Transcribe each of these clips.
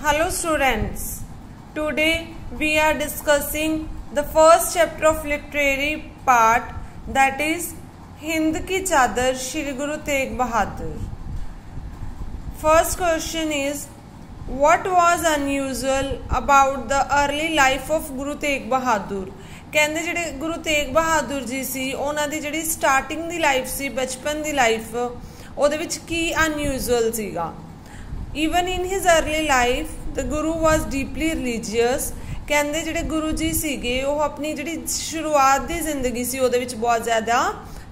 Hello students, today we are discussing the first chapter of literary part, that is Hind की चादर श्री गुरु तेग बहादुर. First question is, what was unusual about the early life of Guru Tegh Bahadur? ਕਹਿੰਦੇ ਜਿਹੜੇ ਗੁਰੂ ਤੇਗ ਬਹਾਦਰ ਜੀ ਸੀ ਉਹਨਾਂ ਦੀ ਜਿਹੜੀ starting ਦੀ life ਸੀ, ਬਚਪਨ ਦੀ life, ਉਹਦੇ ਵਿੱਚ ਕੀ ਅਨਯੂਜ਼ੁਅਲ ਸੀਗਾ. ਈਵਨ ਇਨ ਹਿਜ਼ ਅਰਲੀ ਲਾਈਫ ਦ ਗੁਰੂ ਵਾਜ਼ ਡੀਪਲੀ ਰਿਲੀਜੀਅਸ. ਕਹਿੰਦੇ ਜਿਹੜੇ ਗੁਰੂ ਜੀ ਸੀਗੇ ਉਹ ਆਪਣੀ ਜਿਹੜੀ ਸ਼ੁਰੂਆਤ ਦੀ ਜ਼ਿੰਦਗੀ ਸੀ ਉਹਦੇ ਵਿੱਚ ਬਹੁਤ ਜ਼ਿਆਦਾ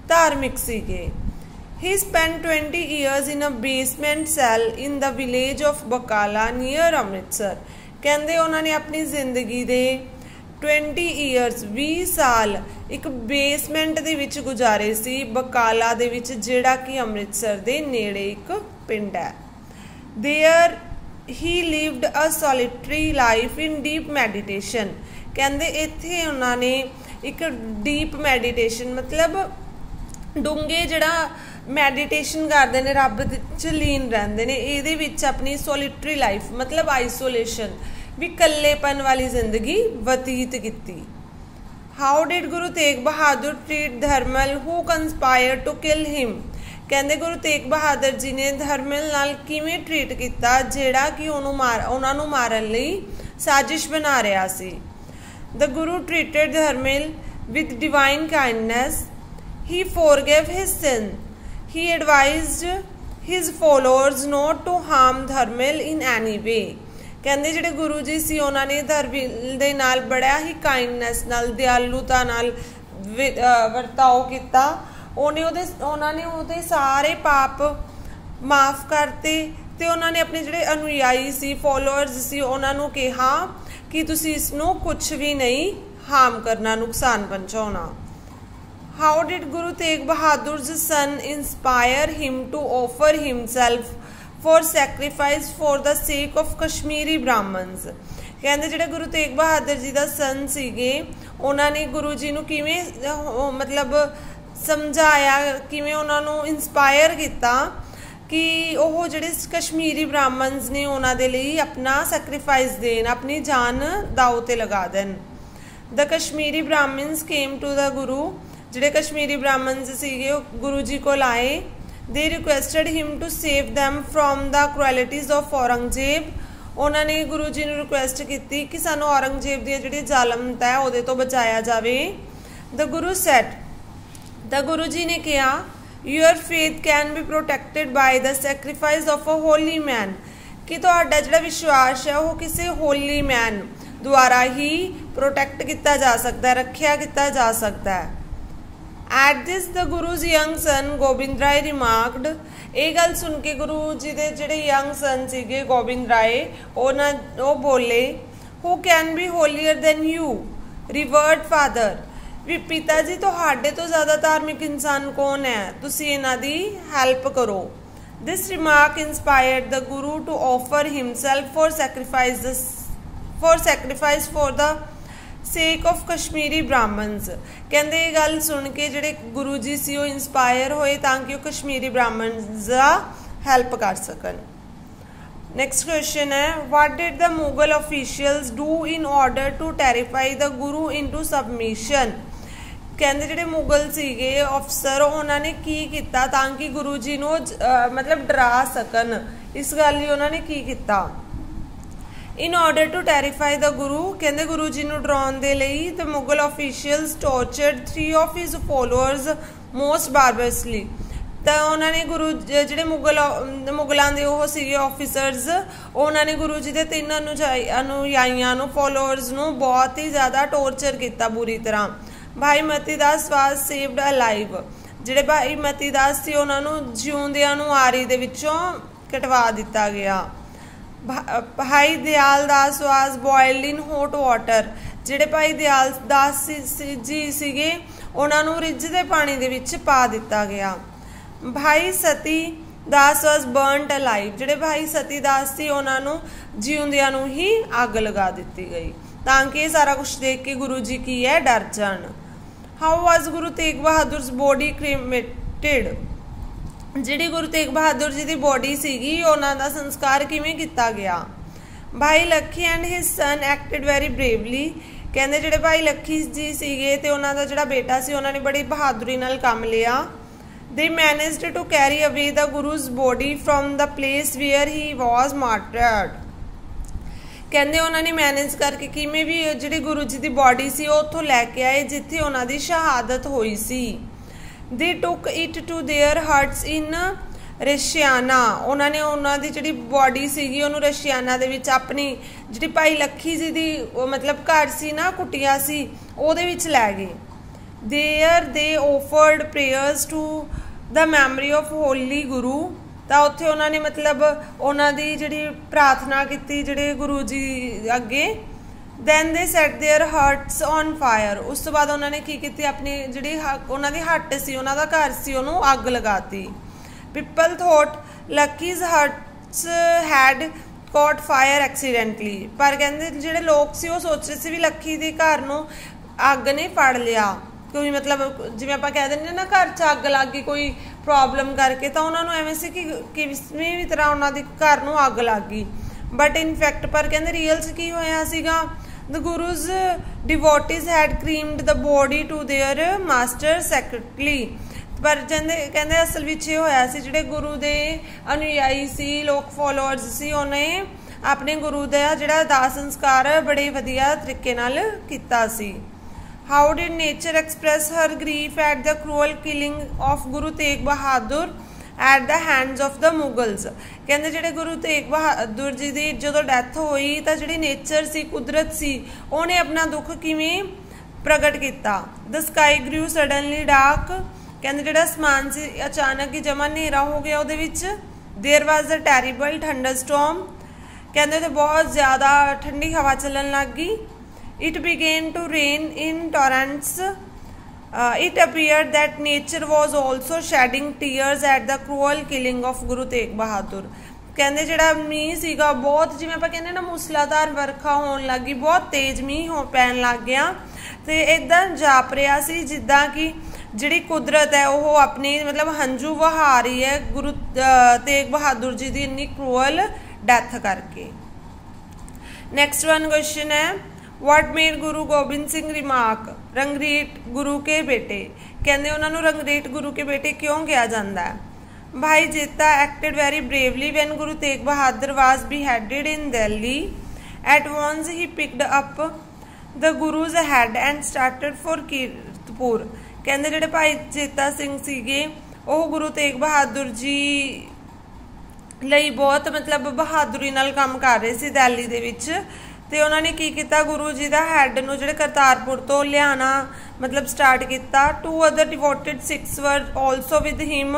ਧਾਰਮਿਕ ਸੀਗੇ. He spent 20 years in a basement cell in the village of Bakala near Amritsar. ਕਹਿੰਦੇ ਉਹਨਾਂ ਨੇ ਆਪਣੀ ਜ਼ਿੰਦਗੀ ਦੇ 20 years 20 ਸਾਲ ਇੱਕ ਬੇਸਮੈਂਟ ਦੇ ਵਿੱਚ ਗੁਜ਼ਾਰੇ ਸੀ, ਬਕਾਲਾ ਦੇ ਵਿੱਚ, ਜਿਹੜਾ ਕਿ ਅੰਮ੍ਰਿਤਸਰ ਦੇ ਨੇੜੇ ਇੱਕ ਪਿੰਡ ਹੈ. There he lived a solitary life in deep meditation. ਕਹਿੰਦੇ ਇੱਥੇ ਉਹਨਾਂ ਨੇ ਇੱਕ ਡੀਪ ਮੈਡੀਟੇਸ਼ਨ ਮਤਲਬ ਡੂੰਘੇ ਜਿਹੜਾ ਮੈਡੀਟੇਸ਼ਨ ਕਰਦੇ ਨੇ, ਰੱਬ 'ਚ ਲੀਨ ਰਹਿੰਦੇ ਨੇ, ਇਹਦੇ ਵਿੱਚ ਆਪਣੀ ਸੋਲਿਟਰੀ ਲਾਈਫ ਮਤਲਬ ਆਈਸੋਲੇਸ਼ਨ ਵੀ ਇਕੱਲੇਪਨ ਵਾਲੀ ਜ਼ਿੰਦਗੀ ਬਤੀਤ ਕੀਤੀ. How did Guru Tegh Bahadur treat Dhirmal who conspire to kill him? ਕਹਿੰਦੇ ਗੁਰੂ ਤੇਗ ਬਹਾਦਰ ਜੀ ਨੇ ਧਰਮਲ ਨਾਲ ਕਿਵੇਂ ਟ੍ਰੀਟ ਕੀਤਾ ਜਿਹੜਾ ਕਿ ਉਹਨਾਂ ਨੂੰ ਮਾਰਨ ਲਈ ਸਾਜ਼ਿਸ਼ ਬਣਾ ਰਿਹਾ ਸੀ. The Guru treated Dhirmal with divine kindness. He forgave his sin. He advised his followers not to harm Dharmil in any way. ਕਹਿੰਦੇ ਜਿਹੜੇ ਗੁਰੂ ਜੀ ਸੀ ਉਹਨਾਂ ਨੇ ਧਰਮਿਲ ਦੇ ਨਾਲ ਬੜਾ ਹੀ ਕਾਈਂਡਨੈਸ ਨਾਲ, ਦਿਆਲੂਤਾ ਨਾਲ ਵਰਤਾਓ ਕੀਤਾ. ਉਹਨਾਂ ਨੇ ਉਹਦੇ ਸਾਰੇ ਪਾਪ ਮਾਫ ਕਰਤੇ ਤੇ ਉਹਨਾਂ ਨੇ ਆਪਣੇ ਜਿਹੜੇ ਅਨੁਯਾਈ ਸੀ, ਫੋਲੋਅਰਸ ਸੀ, ਉਹਨਾਂ ਨੂੰ ਕਿਹਾ ਕਿ ਤੁਸੀਂ ਇਸ ਨੂੰ ਕੁਝ ਵੀ ਨਹੀਂ ਹਾਰਮ ਕਰਨਾ, ਨੁਕਸਾਨ ਪਹੁੰਚਾਉਣਾ. How did Guru Tegh Bahadur's son inspire him to offer himself for sacrifice for the sake of Kashmiri Brahmins? ਕਹਿੰਦੇ ਜਿਹੜੇ ਗੁਰੂ ਤੇਗ ਬਹਾਦਰ ਜੀ ਦਾ ਸਨ ਸੀਗੇ ਉਹਨਾਂ ਨੇ ਗੁਰੂ ਜੀ ਨੂੰ ਕਿਵੇਂ ਮਤਲਬ ਸਮਝਾਇਆ, ਕਿਵੇਂ ਉਹਨਾਂ ਨੂੰ ਇੰਸਪਾਇਰ ਕੀਤਾ ਕਿ ਉਹ ਜਿਹੜੇ ਕਸ਼ਮੀਰੀ ਬ੍ਰਾਹਮਣਸ ਨੇ ਉਹਨਾਂ ਦੇ ਲਈ ਆਪਣਾ ਸੈਕਰੀਫਾਈਸ ਦੇਣ, ਆਪਣੀ ਜਾਨ ਦਾਅ 'ਤੇ ਲਗਾ ਦੇਣ. ਦ ਕਸ਼ਮੀਰੀ ਬ੍ਰਾਹਮਣਸ ਕੇਮ ਟੂ ਦ ਗੁਰੂ. ਜਿਹੜੇ ਕਸ਼ਮੀਰੀ ਬ੍ਰਾਹਮਣਸ ਸੀਗੇ ਉਹ ਗੁਰੂ ਜੀ ਕੋਲ ਆਏ. They requested him to save them from the cruelties of Aurangzeb. ਉਹਨਾਂ ਨੇ ਗੁਰੂ ਜੀ ਨੂੰ ਰਿਕੁਐਸਟ ਕੀਤੀ ਕਿ ਸਾਨੂੰ ਔਰੰਗਜ਼ੇਬ ਦੀਆਂ ਜਿਹੜੀ ਜ਼ਾਲਮਤ ਹੈ ਉਹਦੇ ਤੋਂ ਬਚਾਇਆ ਜਾਵੇ. ਦ ਗੁਰੂ ਸੈਡ, ਦ ਗੁਰੂ ਜੀ ਨੇ ਕਿਹਾ, your faith can be protected by the sacrifice of a holy man. ਕਿ ਤੁਹਾਡਾ ਜਿਹੜਾ ਵਿਸ਼ਵਾਸ ਹੈ ਉਹ ਕਿਸੇ ਹੋਲੀ ਮੈਨ ਦੁਆਰਾ ਹੀ ਪ੍ਰੋਟੈਕਟ ਕੀਤਾ ਜਾ ਸਕਦਾ, ਰੱਖਿਆ ਕੀਤਾ ਜਾ ਸਕਦਾ ਹੈ. At this the Guru's young son Gobind Rai remarked. ਇਹ ਗੱਲ ਸੁਣ ਕੇ ਗੁਰੂ ਜੀ ਦੇ ਜਿਹੜੇ ਯੰਗ ਸਨ ਸੀਗੇ ਗੋਬਿੰਦ ਰਾਏ, ਉਹ ਬੋਲੇ, who can be holier than you, revered father? ਵੀ ਪਿਤਾ ਜੀ ਤੁਹਾਡੇ ਤੋਂ ਜ਼ਿਆਦਾ ਧਾਰਮਿਕ ਇਨਸਾਨ ਕੌਣ ਹੈ, ਤੁਸੀਂ ਇਹਨਾਂ ਦੀ ਹੈਲਪ ਕਰੋ. This remark inspired the Guru to offer himself for sacrifice for the sake of Kashmiri Brahmins. ਕਹਿੰਦੇ ਇਹ ਗੱਲ ਸੁਣ ਕੇ ਜਿਹੜੇ ਗੁਰੂ ਜੀ ਸੀ ਉਹ ਇੰਸਪਾਇਰ ਹੋਏ ਤਾਂ ਕਿ ਉਹ ਕਸ਼ਮੀਰੀ ਬ੍ਰਾਹਮਣਸ ਦਾ ਹੈਲਪ ਕਰ ਸਕਣ. ਨੈਕਸਟ ਕੁਐਸਚਨ ਹੈ, what did the Mughal officials do in order to terrify the Guru into submission? ਕਹਿੰਦੇ ਜਿਹੜੇ ਮੁਗਲ ਸੀਗੇ ਅਫਸਰ ਉਹਨਾਂ ਨੇ ਕੀ ਕੀਤਾ ਤਾਂ ਕਿ ਗੁਰੂ ਜੀ ਨੂੰ ਮਤਲਬ ਡਰਾ ਸਕਣ, ਇਸ ਗੱਲ ਲਈ ਉਹਨਾਂ ਨੇ ਕੀ ਕੀਤਾ. In order to terrify the Guru, ਕਹਿੰਦੇ ਗੁਰੂ ਜੀ ਨੂੰ ਡਰਾਉਣ ਦੇ ਲਈ the Mughal officials tortured 3 of his followers most barbarously. ਤਾਂ ਉਹਨਾਂ ਨੇ ਗੁਰੂ ਜਿਹੜੇ ਮੁਗਲਾਂ ਦੇ ਉਹ ਸੀਗੇ ਆਫਿਸਰਸ, ਉਹਨਾਂ ਨੇ ਗੁਰੂ ਜੀ ਦੇ 3 ਅਨੁਯਾਈਆਂ ਨੂੰ, ਫੋਲੋਅਰਸ ਨੂੰ ਬਹੁਤ ਹੀ ਜ਼ਿਆਦਾ ਟੋਰਚਰ ਕੀਤਾ ਬੁਰੀ ਤਰ੍ਹਾਂ. ਭਾਈ ਮਤੀ ਦਾਸ ਵਾਸ ਸੇਵਡ ਅਲਾਈਵ. ਜਿਹੜੇ ਭਾਈ ਮਤੀ ਦਾਸ ਸੀ ਉਹਨਾਂ ਨੂੰ ਜਿਉਂਦਿਆਂ ਨੂੰ ਆਰੀ ਦੇ ਵਿੱਚੋਂ ਕਟਵਾ ਦਿੱਤਾ ਗਿਆ. ਭਾਈ ਦਿਆਲ ਦਾਸ ਵਾਸ ਬੋਇਲਡ ਇਨ ਹੌਟ ਵਾਟਰ. ਜਿਹੜੇ ਭਾਈ ਦਿਆਲ ਦਾਸ ਜੀ ਸੀਗੇ ਉਹਨਾਂ ਨੂੰ ਰਿੱਝਦੇ ਪਾਣੀ ਦੇ ਵਿੱਚ ਪਾ ਦਿੱਤਾ ਗਿਆ. ਭਾਈ ਸਤੀ ਦਾਸ ਵਾਸ ਬਰਨਡ ਅਲਾਈਵ. ਜਿਹੜੇ ਭਾਈ ਸਤੀ ਦਾਸ ਸੀ ਉਹਨਾਂ ਨੂੰ ਜਿਉਂਦਿਆਂ ਨੂੰ ਹੀ ਅੱਗ ਲਗਾ ਦਿੱਤੀ ਗਈ ਤਾਂ ਕਿ ਇਹ ਸਾਰਾ ਕੁਝ ਦੇਖ ਕੇ ਗੁਰੂ ਜੀ ਕੀ ਹੈ ਡਰ ਜਾਣ. How was Guru Tegh Bahadur's body cremated? ਜਿਹੜੀ ਗੁਰੂ ਤੇਗ ਬਹਾਦਰ ਜੀ ਦੀ ਬੋਡੀ ਸੀਗੀ ਉਹਨਾਂ ਦਾ ਸੰਸਕਾਰ ਕਿਵੇਂ ਕੀਤਾ ਗਿਆ. भाई Lakhi and his son acted very bravely. कहते जिहड़े भाई लखी जी सीगे ते उन्हां दा जिहड़ा बेटा सी उन्होंने बड़ी बहादुरी नाल काम लिया। They managed to carry away the Guru's body from the place where he was martyred. कहते उन्होंने मैनेज करके किमें भी जिहड़ी गुरु जी की बॉडी सी उत्थों लैके आए जिथे उन्हों की शहादत हुई सी। They took it to their hearts in Raisina. उन्होंने उन्होंने जी बॉडी सी रशियाना दे विच अपनी जी भाई लखी जी की मतलब घर सी ना कुटिया सी उहदे विच लै गए। There they offered prayers to the memory of holy guru. तो उत्थे उन्होंने मतलब उन्होंने जी प्रार्थना की जिहड़े गुरु जी अगे। Then they set their hearts on fire. उस तो बाद उन्होंने की अपनी जी उन्होंने हट सी उन्होंने घर से उन्होंने अग लगाती। People thought Lakhi's huts had caught fire accidentally. पर कहते जिहड़े लोग सी वो सोच रहे सी भी लखी के घर नूं अग ने फड़ लिया, कोई मतलब जिवें आपां कह दिंदे ना घर च अग लग गई कोई प्रॉब्लम करके, तो उन्होंने एवें सी कि किसी भी तरह उन्होंने घर नूं अग लग गई। बट इनफैक्ट पर कहते रियल च की होया सीगा, the Guru's devotees had cremated the body to their master secretly. पर कहते असल विच ये होया सी जिहड़े गुरु दे अनुयायी सी लोग फॉलोअर्स सी उन्हें अपने गुरु दा जिहड़ा दाह संस्कार बड़े वधिया तरीके नाल कीता सी। How did nature express her grief at the cruel killing of Guru Tegh Bahadur at the hands of the Mughals. कहते जिहड़े गुरु तेग बहादुर जी की जो डैथ हुई तो जी नेचर सी कुदरत सी उन्हें अपना दुख किवें प्रगट किया। The sky grew suddenly dark. कहते जिहड़ा आसमान से अचानक ही जमा नेरा हो गया उहदे विच। There was a terrible thunder storm. कहते तो बहुत ज़्यादा ठंडी हवा चलन लग गई। It began to rain in torrents. It appeared that nature was also shedding tears at the cruel killing of Guru Tegh बहादुर। कहते जिहड़ा मीह सीगा बहुत जिवें आपां कहंदे ना मूसलाधार वरखा होण लग गई, बहुत तेज मीह पैन लग गया। तो इदां जाप रहा सी जिद्दां कि जिहड़ी कुदरत है वो अपनी मतलब हंझू वहा रही है गुरु तेग बहादुर जी की इन्नी क्रूअल डैथ करके। नेक्स्ट वन क्वेश्चन है, what made Guru Gobind Singh remark रंगरीट Guru के बेटे। कहते उन्होंने रंगरीट गुरु के बेटे क्यों कहा जाता है। भाई जेता acted very bravely when Guru Tegh Bahadur was beheaded in Delhi. At once he picked up the guru's head and started for Kirtpur. कहते जिहड़े भाई जेता सिंह सीगे वो गुरु तेग बहादुर जी लई बहुत मतलब बहादुरी नाल काम कर रहे सी दिल्ली दे विच। ते उन्होंने की किया गुरु जी का हैड नूं जिहड़े करतारपुर तो लियाना मतलब स्टार्ट किया। 2 other devoted six were also with him.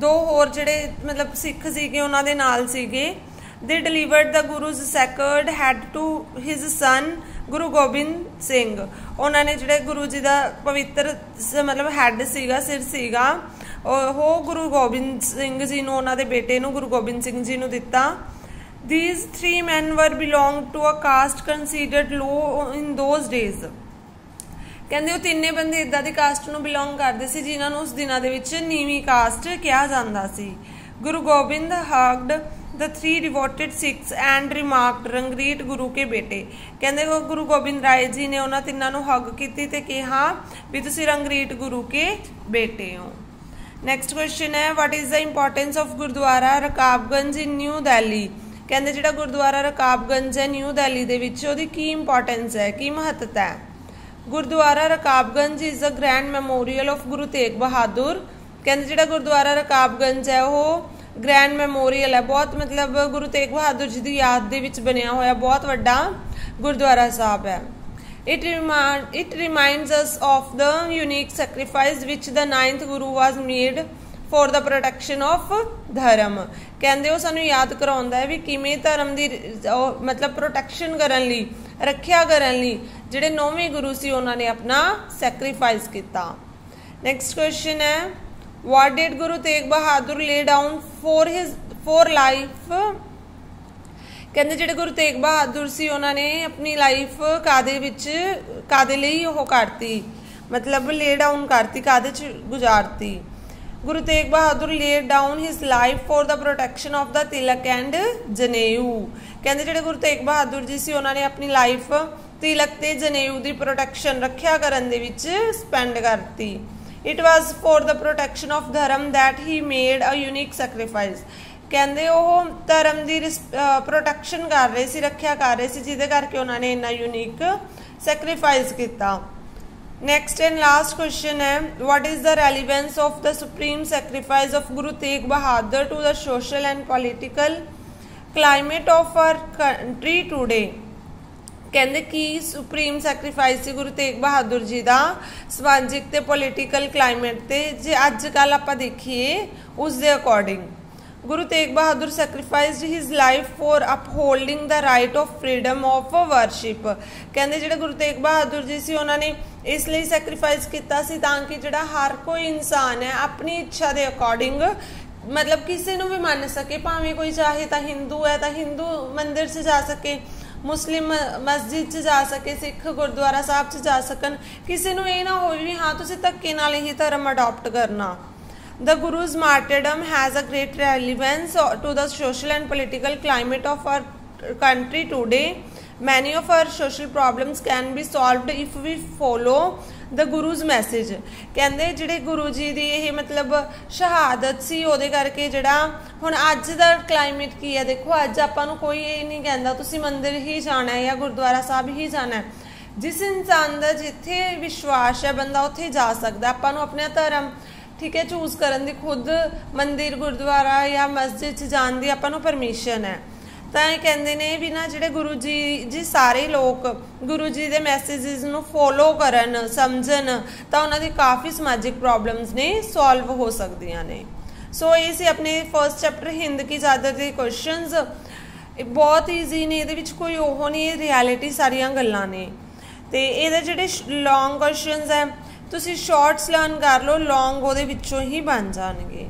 2 होर जिहड़े मतलब सिख सीगे उन्हां दे नाल सीगे। They delivered the Guru's sacred head to his son Guru Gobind Singh. उन्होंने जिहड़े गुरु जी का पवित्र मतलब हैड सीगा सिर सीगा वो गुरु गोबिंद सिंह जी नूं उन्हां दे बेटे नूं गुरु गोबिंद सिंह जी नूं दिता। These 3 men were belonged to a caste considered low in those days. कहते वो तीने बंदे इदा की कास्ट नूं बिलोंग करते सी जिन्हां नूं उस दिनां दे विच नीवी कास्ट कहा जाता सी। Guru Gobind hugged the 3 devoted Sikhs and remarked Rangrete Guru के बेटे। कहते वो गुरु गोबिंद राय जी ने उन्हां तिन्हां नूं हग कीती ते कहा भी तुसीं रंगरीट गुरु के बेटे हो। नैक्सट क्वेश्चन है, what is the importance of Gurudwara Rakabganj in New Delhi. कहते जिहड़ा गुरुद्वारा रकाबगंज है न्यू दिल्ली दे विच उहदी की इंपोर्टेंस है, की महत्ता है। Gurdwara Rakabganj is a grand memorial of Guru Tegh बहादुर। कहते जिहड़ा गुरुद्वारा रकाबगंज है वो ग्रैंड मैमोरीयल है, बहुत मतलब गुरु तेग बहादुर जी की याद दे विच बनिया होया बहुत वड्डा गुरुद्वारा साहब है। It reminds us of the unique sacrifice which the 9th Guru was made for the protection of धर्म। कहते वो सानू याद कराउंदा है भी किवें धर्म की मतलब प्रोटेक्शन करन लई रखिया करन लई जिहड़े 9वें गुरु सी उन्होंने अपना सैक्रीफाइस किया। नैक्सट क्वेश्चन है, what did Guru Tegh Bahadur lay down for life. कहते जिहड़े गुरु तेग बहादुर सी उन्होंने अपनी लाइफ कादे लई ओह करती मतलब ले डाउन करती कादे च गुजारती। Guru Tegh Bahadur laid down his life for the protection of the tilak and janeu. कहते जिहड़े गुरु तेग बहादुर जी सी उन्होंने अपनी लाइफ तिलक ते जनेऊ की प्रोटैक्शन रखिया करन दे विच स्पेंड करती। It was for the protection of dharma that he made a unique sacrifice. कहते वो धर्म की प्रोटैक्शन कर रहे सी, रखिया कर रहे सी, जिहदे करके उन्होंने इन्ना यूनिक सैक्रीफाइस किया। नेक्स्ट एंड लास्ट क्वेश्चन है, what is the relevance of the supreme sacrifice of Guru Tegh Bahadur to the social and political climate of our country today. कहते कि सुप्रीम सैक्रीफाइस से गुरु तेग बहादुर जी का समाजिक ते पॉलिटिकल क्लाइमेट ते जे अजकल आप देखिए उसके according. Guru Tegh Bahadur sacrificed his life for upholding the right of freedom of worship. कहते जिहड़े गुरु तेग बहादुर जी से उन्होंने इसलिए सैक्रीफाइस किया सी ताकि जिहड़ा हर कोई इंसान है अपनी इच्छा के अकॉर्डिंग मतलब किसी को भी मान सके, भावें कोई चाहे तो हिंदू है तो हिंदू मंदिर से जा सके, मुस्लिम मस्जिद च जा सके, सिख गुरुद्वारा साहब च जा सकन, किसी को यह ना हो भी हाँ तुसीं धक्के नाल ही धर्म अडॉप्ट करना। The Guru's martyrdom has a great relevance to the social and political climate of our country today. Many of our social problems can be solved if we follow the Guru's message। कहते जिहड़े गुरु जी की ये मतलब शहादत सी उहदे करके जिहड़ा हुण अज दा क्लाइमेट की है, देखो अज आपां नूं कोई ये नहीं कहंदा तुसीं मंदिर ही जाना है या गुरुद्वारा साहब ही जाना है। जिस इंसान का जिथे विश्वास है बंदा उत्थे जा सकदा। आपां नूं अपना धर्म ठीक है चूज करन दी खुद मंदिर गुरुद्वारा या मस्जिद च जान दी आपां नूं परमिशन है। तो ये कहते हैं भी ना जिहड़े गुरु जी सारे लोग गुरु जी के मैसेजिज नूं फॉलो करन समझन तो उन्हां दी काफ़ी समाजिक प्रॉब्लम्स ने सॉल्व हो सकदियां ने। सो ये सी अपने फर्स्ट चैप्टर हिंद की चादर के क्वेश्चनस, बहुत ईजी ने, ये कोई ओह नहीं, रियलिटी सारिया गल्लां ने। तो ये जिहड़े लॉन्ग क्वेश्चनस है तुसीं शॉर्ट्स लर्न कर लो, लॉन्ग वो ही बन जाएंगे।